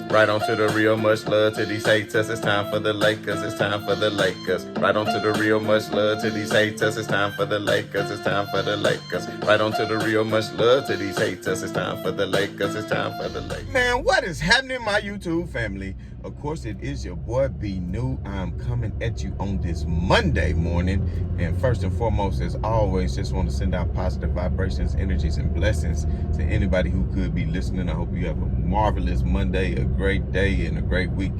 Right on to the real, much love to these haters. It's time for the Lakers, it's time for the Lakers. Right on to the real, much love to these haters. It's time for the Lakers, it's time for the Lakers. Right on to the real, much love to these haters. It's time for the Lakers, it's time for the Lakers. Man, what is happening, my YouTube family? Of course, it is your boy B New. I'm coming at you on this Monday morning. And first and foremost, as always, just want to send out positive vibrations, energies, and blessings to anybody who could be listening. I hope you have a marvelous Monday, a great day, and a great week.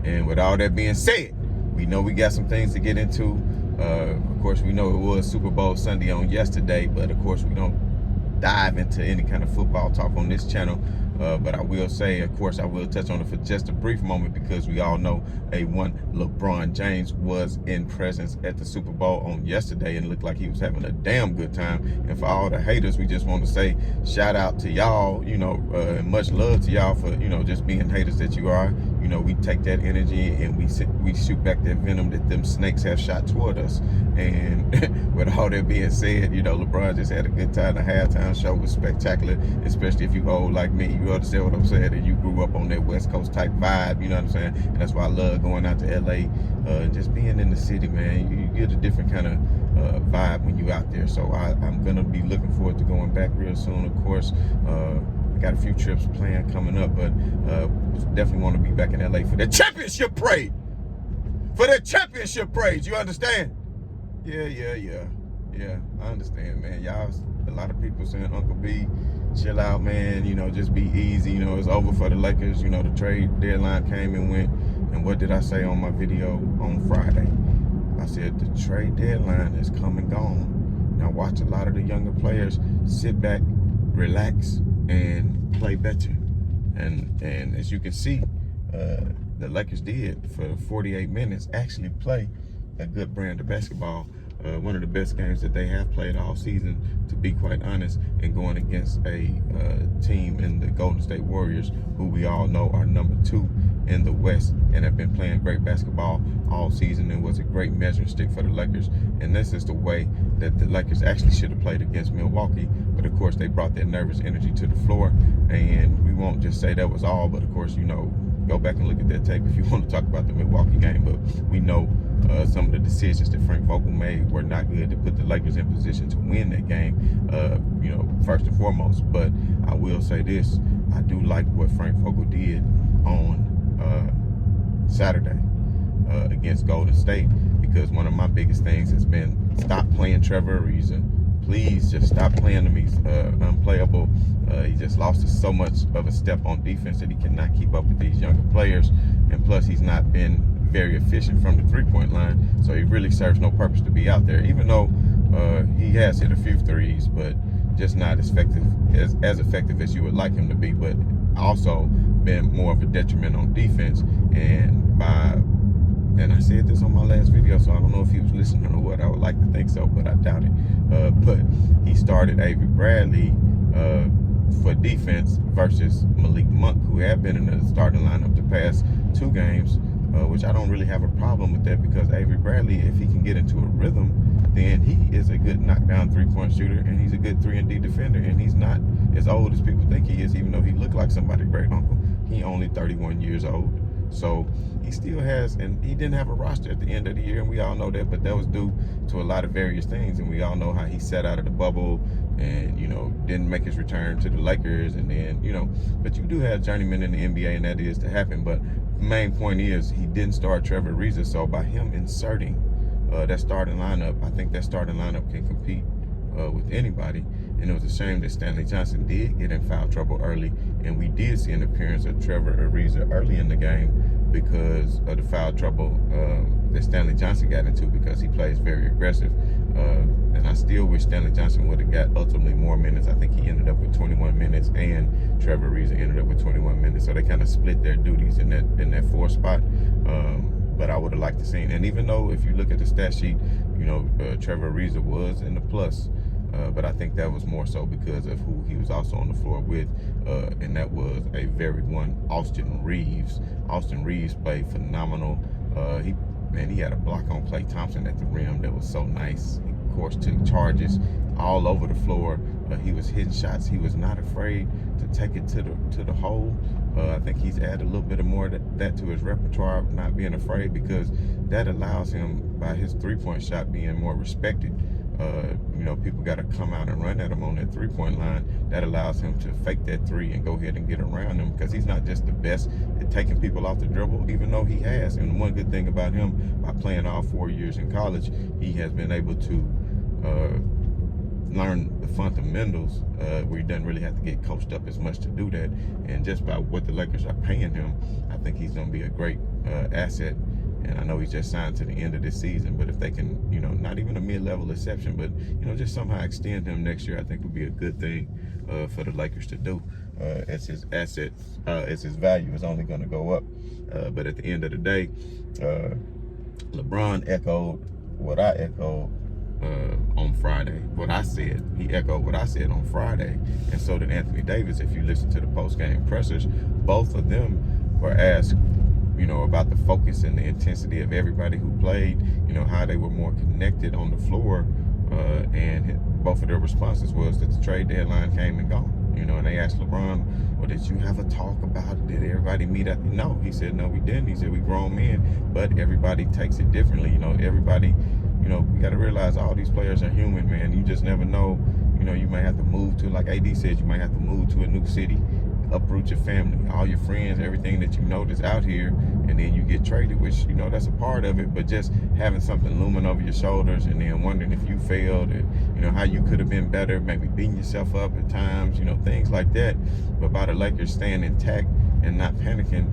And with all that being said, we know we got some things to get into. Of course, we know it was Super Bowl Sunday on yesterday, but of course, we don't dive into any kind of football talk on this channel. But I will say, of course, I will touch on it for just a brief moment because we all know LeBron James was in presence at the Super Bowl on yesterday and looked like he was having a damn good time. And for all the haters, we just want to say shout out to y'all, and much love to y'all for, just being haters that you are. We take that energy and we shoot back that venom that them snakes have shot toward us. And with all that being said, LeBron just had a good time. The halftime show was spectacular, especially if you old like me. You understand what I'm saying? And you grew up on that West Coast type vibe, you know what I'm saying? And that's why I love going out to LA, just being in the city, man. You get a different kind of vibe when you out there. So I'm gonna be looking forward to going back real soon, of course. I got a few trips planned coming up, but definitely want to be back in LA for the championship parade. For the championship parade, you understand? Yeah, I understand, man. Y'all, a lot of people saying, Uncle B, chill out, man. Just be easy. It's over for the Lakers. The trade deadline came and went. And what did I say on my video on Friday? I said the trade deadline is come and gone. Now watch a lot of the younger players sit back, relax, and play better. And as you can see, the Lakers did for 48 minutes actually play a good brand of basketball. One of the best games that they have played all season, to be quite honest, and going against a team in the Golden State Warriors, who we all know are number 2 in the West and have been playing great basketball all season, and was a great measuring stick for the Lakers. And this is the way that the Lakers actually should have played against Milwaukee. But of course, they brought their nervous energy to the floor, and we won't just say that was all, but of course, go back and look at that tape if you want to talk about the Milwaukee game. But we know some of the decisions that Frank Vogel made were not good to put the Lakers in position to win that game, first and foremost. But I will say this, I do like what Frank Vogel did on Saturday against Golden State, because one of my biggest things has been stop playing Trevor Ariza. Please just stop playing him. He's unplayable. He just lost so much of a step on defense that he cannot keep up with these younger players. And plus, he's not been very efficient from the three-point line. So he really serves no purpose to be out there, even though he has hit a few threes, but just not as effective as you would like him to be. But also been more of a detriment on defense. And I said this on my last video, so I don't know if he was listening or what. I would like to think so, but I doubt it. But he started Avery Bradley for defense versus Malik Monk, who have been in the starting lineup the past 2 games, which I don't really have a problem with that, because Avery Bradley, if he can get into a rhythm, then he is a good knockdown three-point shooter, and he's a good 3-and-D defender, and he's not as old as people think he is, even though he looked like somebody's great uncle. He only 31 years old. So he still has, and he didn't have a roster at the end of the year, and we all know that, but that was due to a lot of various things, and we all know how he sat out of the bubble and, didn't make his return to the Lakers, and then, but you do have journeymen in the NBA, and that is to happen. But the main point is he didn't start Trevor Ariza, so by him inserting that starting lineup, I think that starting lineup can compete with anybody. And it was a shame that Stanley Johnson did get in foul trouble early, and we did see an appearance of Trevor Ariza early in the game because of the foul trouble that Stanley Johnson got into, because he plays very aggressive. And I still wish Stanley Johnson would have got ultimately more minutes. I think he ended up with 21 minutes, and Trevor Ariza ended up with 21 minutes. So they kind of split their duties in that 4th spot. But I would have liked to see, and even though if you look at the stat sheet, Trevor Ariza was in the plus. But I think that was more so because of who he was also on the floor with, and that was a very one Austin Reeves. Austin Reeves played phenomenal. He had a block on Klay Thompson at the rim that was so nice. He, of course, took charges all over the floor. He was hitting shots. He was not afraid to take it to the hole. I think he's added a little bit of more that to his repertoire, not being afraid, because that allows him, by his three-point shot being more respected. People got to come out and run at him on that three-point line. That allows him to fake that three and go ahead and get around them, because he's not just the best at taking people off the dribble, even though he has. And one good thing about him, by playing all 4 years in college, he has been able to learn the fundamentals where he doesn't really have to get coached up as much to do that. And just by what the Lakers are paying him, I think he's going to be a great asset. And I know he's just signed to the end of this season, but if they can, not even a mid-level exception, but, just somehow extend him next year, I think would be a good thing for the Lakers to do. As his asset, as his value is only going to go up. But at the end of the day, LeBron echoed what I echoed on Friday. What I said, he echoed what I said on Friday, and so did Anthony Davis. If you listen to the post-game pressers, both of them were asked, about the focus and the intensity of everybody who played, how they were more connected on the floor, and both of their responses was that the trade deadline came and gone. And they asked LeBron, well, did you have a talk about it? Did everybody meet up? No, he said, no, we didn't. He said, we grown men, but everybody takes it differently. Everybody, we got to realize all these players are human, man. You just never know. You might have to move to, like AD said, you might have to move to a new city, uproot your family, all your friends, everything that you know that's out here, and then you get traded, which, that's a part of it. But just having something looming over your shoulders and then wondering if you failed and, how you could have been better, maybe beating yourself up at times, things like that. But by the Lakers staying intact and not panicking,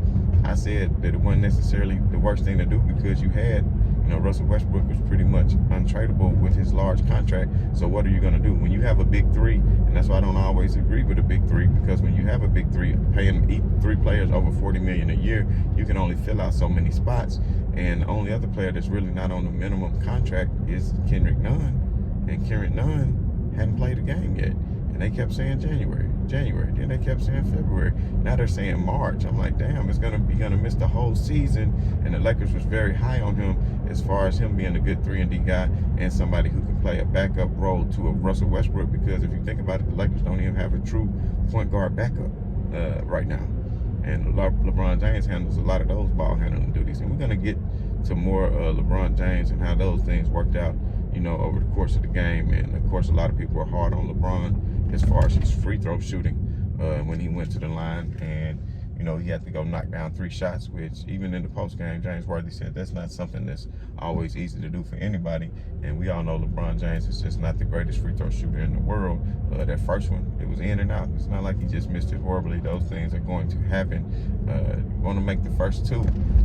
I said that it wasn't necessarily the worst thing to do, because you had, Russell Westbrook was pretty much untradeable with his large contract. So what are you going to do when you have a big three? And that's why I don't always agree with a big three, because when you have a big three, paying each three players over $40 million a year, you can only fill out so many spots. And the only other player that's really not on the minimum contract is Kendrick Nunn. And Kendrick Nunn hadn't played a game yet. And they kept saying January. Then they kept saying February. Now they're saying March. I'm like, damn, you're gonna miss the whole season. And the Lakers was very high on him as far as him being a good 3-and-D guy and somebody who can play a backup role to a Russell Westbrook. Because if you think about it, the Lakers don't even have a true point guard backup right now. And LeBron James handles a lot of those ball handling duties. And we're gonna get to more LeBron James and how those things worked out, over the course of the game. And of course, a lot of people are hard on LeBron as far as his free throw shooting when he went to the line, and he had to go knock down 3 shots, which even in the post game, James Worthy said that's not something that's always easy to do for anybody. And we all know LeBron James is just not the greatest free throw shooter in the world. That first one, it was in and out. It's not like he just missed it horribly. Those things are going to happen. You want to make the first 2,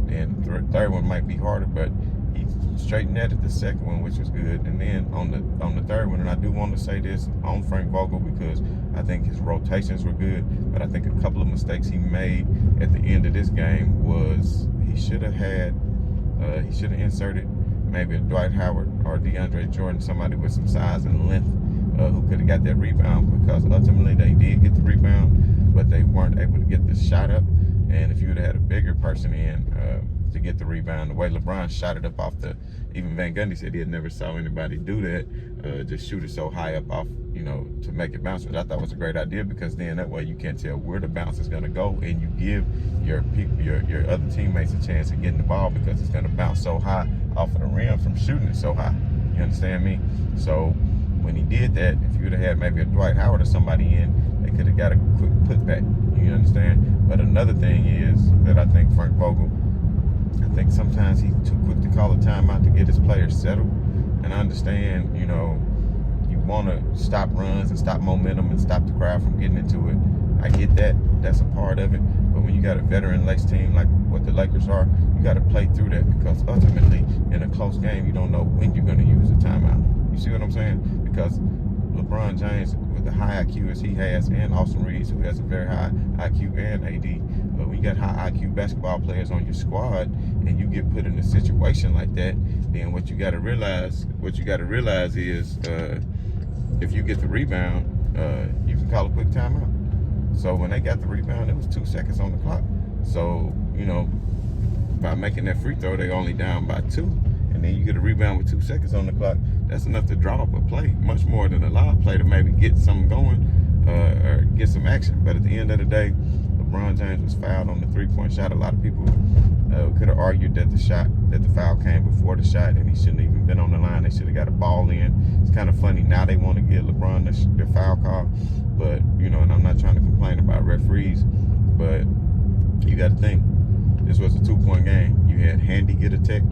and the third one might be harder, but he straightened netted the second one, which was good. And then on the third one, and I do want to say this on Frank Vogel, because I think his rotations were good, but I think a couple of mistakes he made at the end of this game was he should have inserted maybe a Dwight Howard or DeAndre Jordan, somebody with some size and length who could have got that rebound, because ultimately they did get the rebound, but they weren't able to get the shot up. And if you would have had a bigger person in to get the rebound, the way LeBron shot it up off even Van Gundy said he had never saw anybody do that, just shoot it so high up off, to make it bounce, which I thought was a great idea, because then that way you can't tell where the bounce is going to go, and you give your other teammates a chance of getting the ball, because it's going to bounce so high off of the rim from shooting it so high. You understand me? So when he did that, if you would have had maybe a Dwight Howard or somebody in, they could have got a quick putback. You understand? But another thing is that I think Frank Vogel, I think sometimes he's too quick to call a timeout to get his players settled. And I understand, you want to stop runs and stop momentum and stop the crowd from getting into it. I get that. That's a part of it. But when you got a veteran-laced team like what the Lakers are, you got to play through that, because ultimately, in a close game, you don't know when you're going to use a timeout. You see what I'm saying? Because LeBron James, with the high IQ as he has, and Austin Reeves, who has a very high IQ, and AD, when you got high IQ basketball players on your squad, and you get put in a situation like that, then what you got to realize is, if you get the rebound, you can call a quick timeout. So when they got the rebound, it was 2 seconds on the clock. So, by making that free throw, they only down by 2. And then you get a rebound with 2 seconds on the clock. That's enough to draw up a play, much more than a live play to maybe get something going or get some action. But at the end of the day, LeBron James was fouled on the three-point shot. A lot of people could have argued that the foul came before the shot, and he shouldn't even been on the line. They should have got a ball in. It's kind of funny now they want to give LeBron the foul call, but and I'm not trying to complain about referees, but you got to think this was a 2-point game. You had Handy get a tech,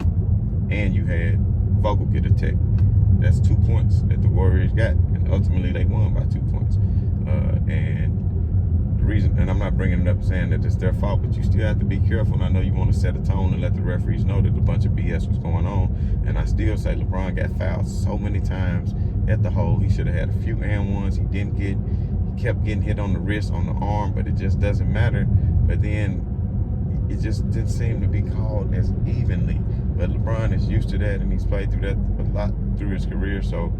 and you had Vogel get a tech. That's 2 points that the Warriors got, and ultimately they won by 2 points. And the reason, and I'm not bringing it up saying that it's their fault, but you still have to be careful. And I know you want to set a tone and let the referees know that a bunch of BS was going on. And I still say LeBron got fouled so many times at the hole. He should have had a few and ones. He didn't get. He kept getting hit on the wrist, on the arm, but it just doesn't matter. But then it just didn't seem to be called as evenly. But LeBron is used to that, and he's played through that a lot through his career. So,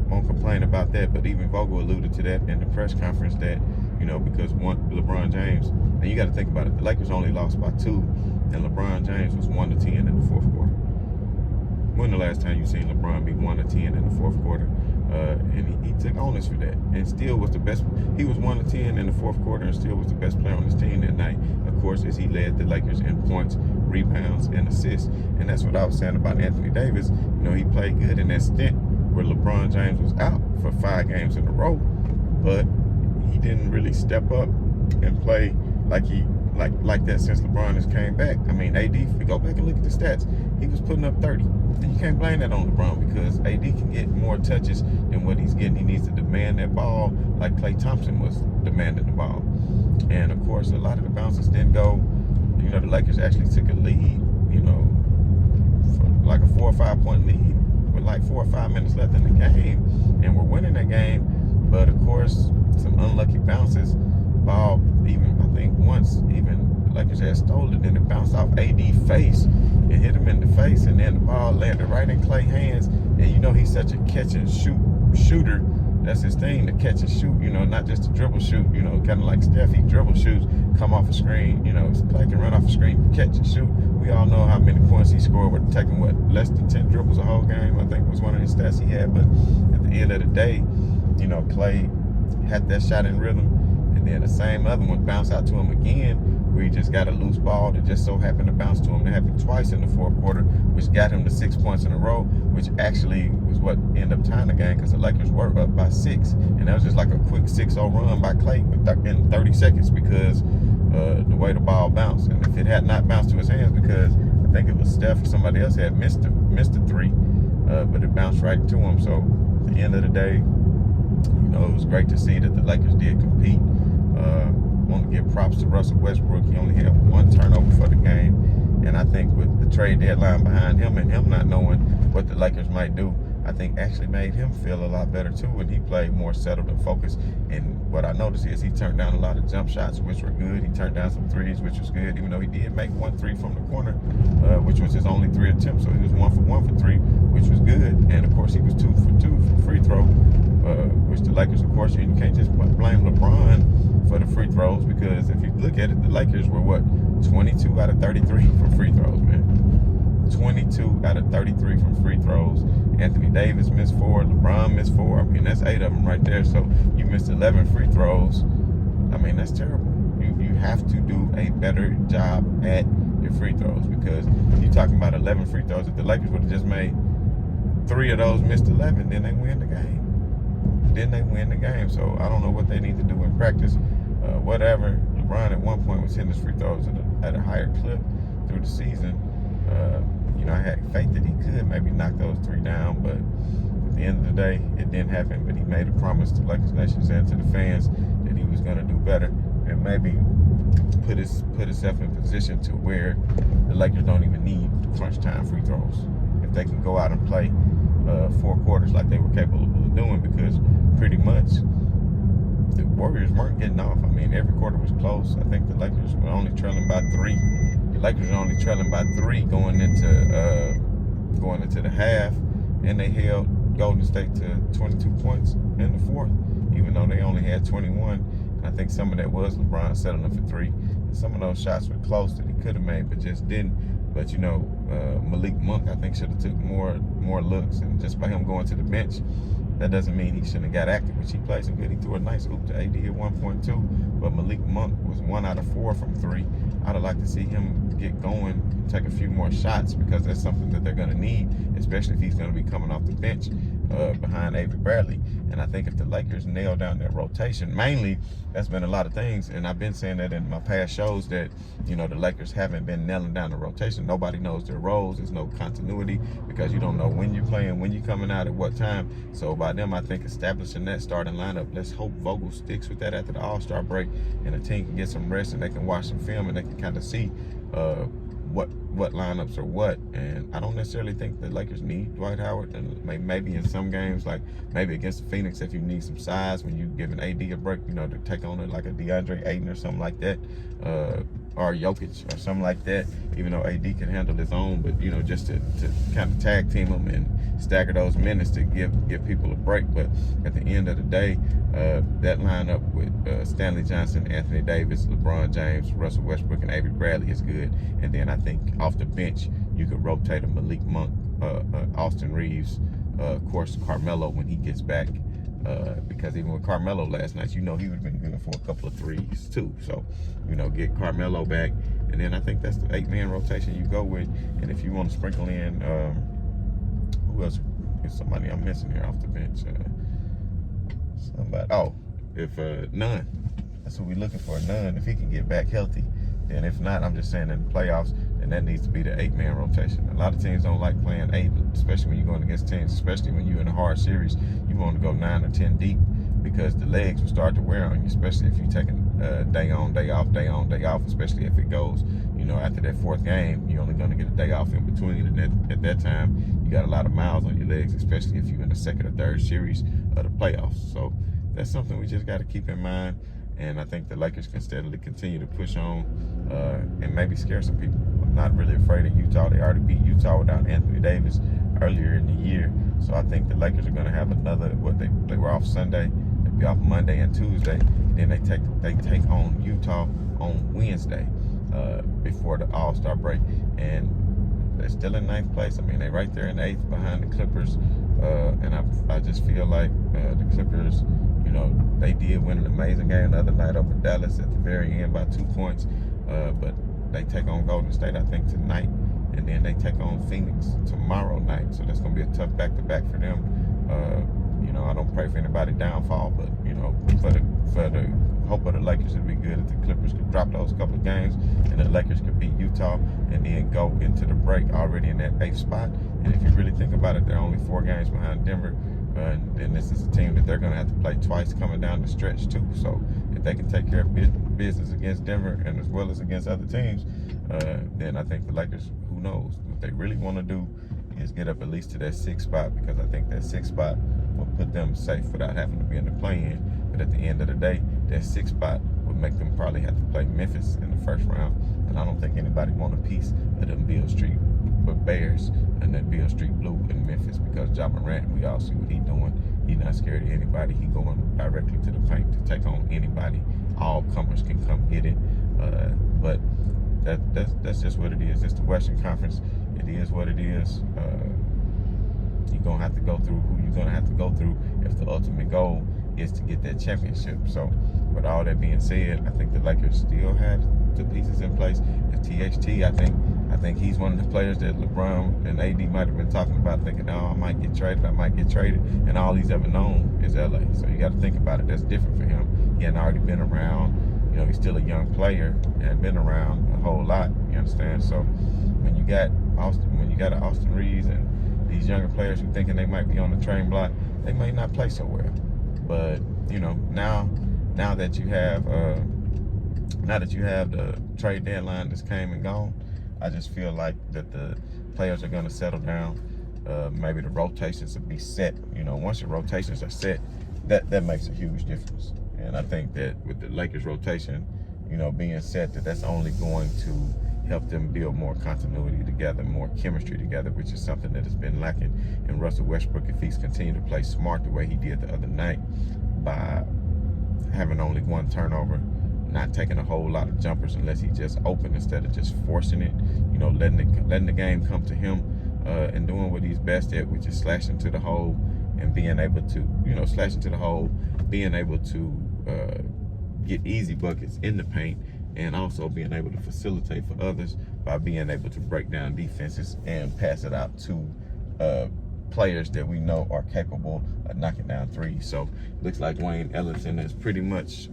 won't complain about that. But even Vogel alluded to that in the press conference that, because LeBron James, and you got to think about it, the Lakers only lost by 2, and LeBron James was 1-10 in the fourth quarter. When the last time you seen LeBron be 1-10 in the fourth quarter? And he took onus for that, and still was the best. He was 1-10 in the fourth quarter, and still was the best player on his team that night. Of course, as he led the Lakers in points, rebounds, and assists. And that's what I was saying about Anthony Davis. He played good in that stint where LeBron James was out for 5 games in a row, but he didn't really step up and play like that since LeBron has came back. I mean, AD, if we go back and look at the stats, he was putting up 30. And you can't blame that on LeBron because AD can get more touches than what he's getting. He needs to demand that ball like Klay Thompson was demanding the ball. And, of course, a lot of the bounces didn't go. The Lakers actually took a lead, for like a 4 or 5 point lead with like 4 or 5 minutes left in the game. And we're winning that game. But, of course, some unlucky bounces. Ball, even, I think, once, even the Lakers had stolen it, and it bounced off AD's face. It hit him in the face, and then the ball landed right in Klay's hands. And he's such a catch and shoot shooter. That's his thing, to catch and shoot, not just to dribble shoot, kind of like Steph. He dribble shoots, come off a screen, Klay can run off a screen, catch and shoot. We all know how many points he scored with taking, less than 10 dribbles a whole game, I think was one of his stats he had. But at the end of the day, Klay had that shot in rhythm. And then the same other one bounced out to him again, where he just got a loose ball that just so happened to bounce to him. It happened twice in the fourth quarter, which got him to 6 points in a row, which actually was what ended up tying the game because the Lakers were up by 6. And that was just like a quick 6-0 run by Klay in 30 seconds because the way the ball bounced. And if it had not bounced to his hands, because I think it was Steph or somebody else had missed a 3, but it bounced right to him. So at the end of the day, it was great to see that the Lakers did compete. Want to give props to Russell Westbrook. He only had 1 turnover for the game. And I think with the trade deadline behind him and him not knowing what the Lakers might do, I think actually made him feel a lot better too when he played more settled and focused. And what I noticed is he turned down a lot of jump shots, which were good. He turned down some threes, which was good, even though he did make 1 3 from the corner, which was his only 3 attempts. So he was 1 for 1 for 3, which was good. And of course he was 2 for 2 from free throw, which the Lakers, of course, you can't just blame LeBron for the free throws, because if you look at it, the Lakers were 22 out of 33 from free throws, man. 22 out of 33 from free throws. Anthony Davis missed 4, LeBron missed 4. I mean, that's 8 of them right there. So you missed 11 free throws. I mean, that's terrible. You have to do a better job at your free throws, because you're talking about 11 free throws. If the Lakers would have just made 3 of those, missed 11, then they win the game. So I don't know what they need to do in practice. Whatever. LeBron at one point was hitting his free throws at a higher clip through the season. I had faith that he could maybe knock those 3 down, but at the end of the day, it didn't happen. But he made a promise to Lakers Nation and to the fans that he was going to do better and maybe put himself in position to where the Lakers don't even need crunch time free throws. If they can go out and play 4 quarters like they were capable of doing, because pretty much the Warriors weren't getting off. I mean, every quarter was close. I think the Lakers were only trailing by 3. The Lakers were only trailing by 3 going into the half, and they held Golden State to 22 points in the fourth, even though they only had 21. And I think some of that was LeBron settling for 3. And some of those shots were close that he could have made, but just didn't. But Malik Monk, I think, should have took more looks, and just by him going to the bench, that doesn't mean he shouldn't have got active, which he played some good. He threw a nice oop to AD at 1.2, but Malik Monk was 1 out of 4 from 3. I'd like to see him get going, take a few more shots, because that's something that they're going to need, especially if he's going to be coming off the bench behind Avery Bradley. And I think if the Lakers nail down their rotation, mainly, that's been a lot of things, and I've been saying that in my past shows that, you know, the Lakers haven't been nailing down the rotation. Nobody knows their roles. There's no continuity because you don't know when you're playing, when you're coming out, at what time. So by them, I think establishing that starting lineup, let's hope Vogel sticks with that after the All-Star break, and the team can get some rest and they can watch some film and they can kind of see what lineups are what. And I don't necessarily think the Lakers need Dwight Howard, and maybe in some games, like maybe against the Phoenix, if you need some size when you're giving AD a break, you know, to take on it like a DeAndre Ayton or something like that, or Jokic or something like that, even though AD can handle his own, but you know, just to kind of tag team them and stagger those minutes to give people a break. But at the end of the day, that lineup with Stanley Johnson, Anthony Davis, LeBron James, Russell Westbrook, and Avery Bradley is good. And then I think off the bench, you could rotate a Malik Monk, Austin Reeves, of course, Carmelo when he gets back. Because even with Carmelo last night, you know, he would have been good for a couple of threes too. So, you know, get Carmelo back. And then I think that's the 8-man rotation you go with. And if you want to sprinkle in, who else is somebody I'm missing here off the bench? Nunn. That's what we're looking for, Nunn. If he can get back healthy. And if not, I'm just saying in the playoffs, then that needs to be the 8-man rotation. A lot of teams don't like playing 8, especially when you're going against teams, especially when you're in a hard series. You want to go 9 or 10 deep because the legs will start to wear on you, especially if you're taking day on, day off, day on, day off, especially if it goes, you know, after that 4th game, you're only going to get a day off in between. And at that time, you got a lot of miles on your legs, especially if you're in the 2nd or 3rd series of the playoffs. So that's something we just got to keep in mind. And I think the Lakers can steadily continue to push on and maybe scare some people. I'm not really afraid of Utah. They already beat Utah without Anthony Davis earlier in the year. So I think the Lakers are going to have another, they were off Sunday. They'll be off Monday and Tuesday. And then they take on Utah on Wednesday before the All-Star break. And they're still in 9th place. I mean, they're right there in 8th behind the Clippers. And I just feel like the Clippers, you know, they did win an amazing game the other night over Dallas at the very end by 2 points. But they take on Golden State, I think, tonight. And then they take on Phoenix tomorrow night. So that's going to be a tough back-to-back for them. You know, I don't pray for anybody downfall, but, you know, for the hope of the Lakers, it'd be good if the Clippers could drop those couple of games and the Lakers could beat Utah and then go into the break already in that 8th spot. And if you really think about it, they're only 4 games behind Denver. And this is a team that they're going to have to play twice coming down the stretch too. So if they can take care of business against Denver and as well as against other teams, then I think the Lakers, who knows, what they really want to do is get up at least to that 6th spot, because I think that 6th spot will put them safe without having to be in the play-in. But at the end of the day, that 6th spot would make them probably have to play Memphis in the 1st round. And I don't think anybody want a piece of them Beale Street Bears and that Beale Street Blue in Memphis, because Ja Morant, we all see what he's doing. He's not scared of anybody. He's going directly to the paint to take on anybody. All comers can come get it. But that's just what it is. It's the Western Conference. It is what it is. You're going to have to go through who you're going to have to go through if the ultimate goal is to get that championship. So with all that being said, I think the Lakers still have the pieces in place. If THT, I think he's one of the players that LeBron and AD might have been talking about, thinking, oh, I might get traded, and all he's ever known is LA. So you got to think about it. That's different for him. He hadn't already been around. You know, he's still a young player and been around a whole lot. You understand? So when you got an Austin Reeves and these younger players who thinking they might be on the train block, they may not play so well. But you know, now that you have the trade deadline that's came and gone, I just feel like that the players are going to settle down. Maybe the rotations will be set. You know, once the rotations are set, that makes a huge difference. And I think that with the Lakers rotation, you know, being set, that's only going to help them build more continuity together, more chemistry together, which is something that has been lacking. And Russell Westbrook, if he's continued to play smart the way he did the other night, by having only 1 turnover, not taking a whole lot of jumpers unless he just open instead of just forcing it, you know, letting the game come to him, and doing what he's best at, which is slashing to the hole and being able to, you know, slash into the hole, being able to get easy buckets in the paint, and also being able to facilitate for others by being able to break down defenses and pass it out to players that we know are capable of knocking down threes. So looks like Wayne Ellington has pretty much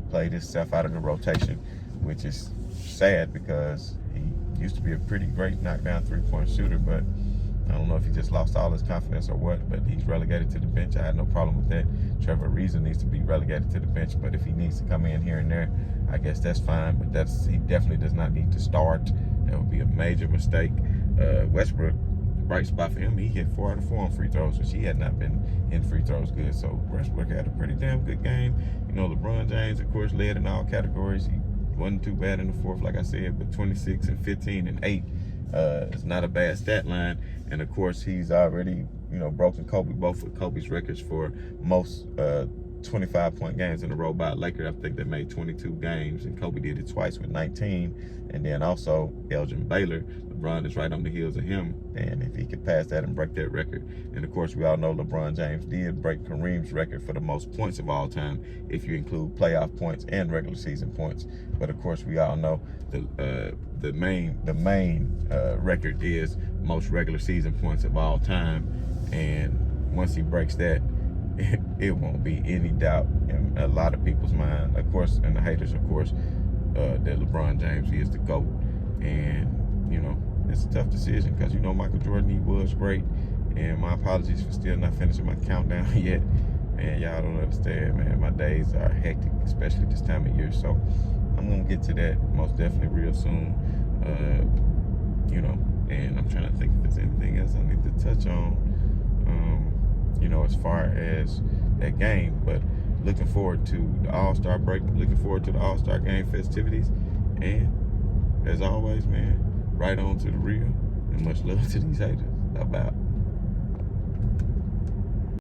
played himself out of the rotation, which is sad because he used to be a pretty great knockdown three-point shooter, but I don't know if he just lost all his confidence or what, but he's relegated to the bench. I had no problem with that. Trevor Ariza needs to be relegated to the bench, but if he needs to come in here and there, I guess that's fine, but he definitely does not need to start. That would be a major mistake. Westbrook, bright spot for him. He hit 4 out of 4 on free throws, which he had not been in free throws good. So Westbrook had a pretty damn good game. You know, LeBron James, of course, led in all categories. He wasn't too bad in the fourth, like I said, but 26 and 15 and 8 is not a bad stat line. And of course, he's already, you know, broken both of Kobe's records for most 25-point games in a row by a Laker. I think they made 22 games, and Kobe did it twice with 19. And then also Elgin Baylor, LeBron is right on the heels of him. And if he could pass that and break that record, and of course we all know LeBron James did break Kareem's record for the most points of all time, if you include playoff points and regular season points. But of course we all know the main record is most regular season points of all time. And once he breaks that, it won't be any doubt in a lot of people's mind, of course, and the haters, of course, that LeBron James is the GOAT. And, you know, it's a tough decision because, you know, Michael Jordan, he was great. And my apologies for still not finishing my countdown yet. Man, y'all don't understand, man. My days are hectic, especially this time of year. So I'm going to get to that most definitely real soon. You know, and I'm trying to think if there's anything else I need to touch on. You know, as far as that game, but looking forward to the All-Star break, looking forward to the All-Star game festivities, and as always, man, right on to the real, and much love to these haters. About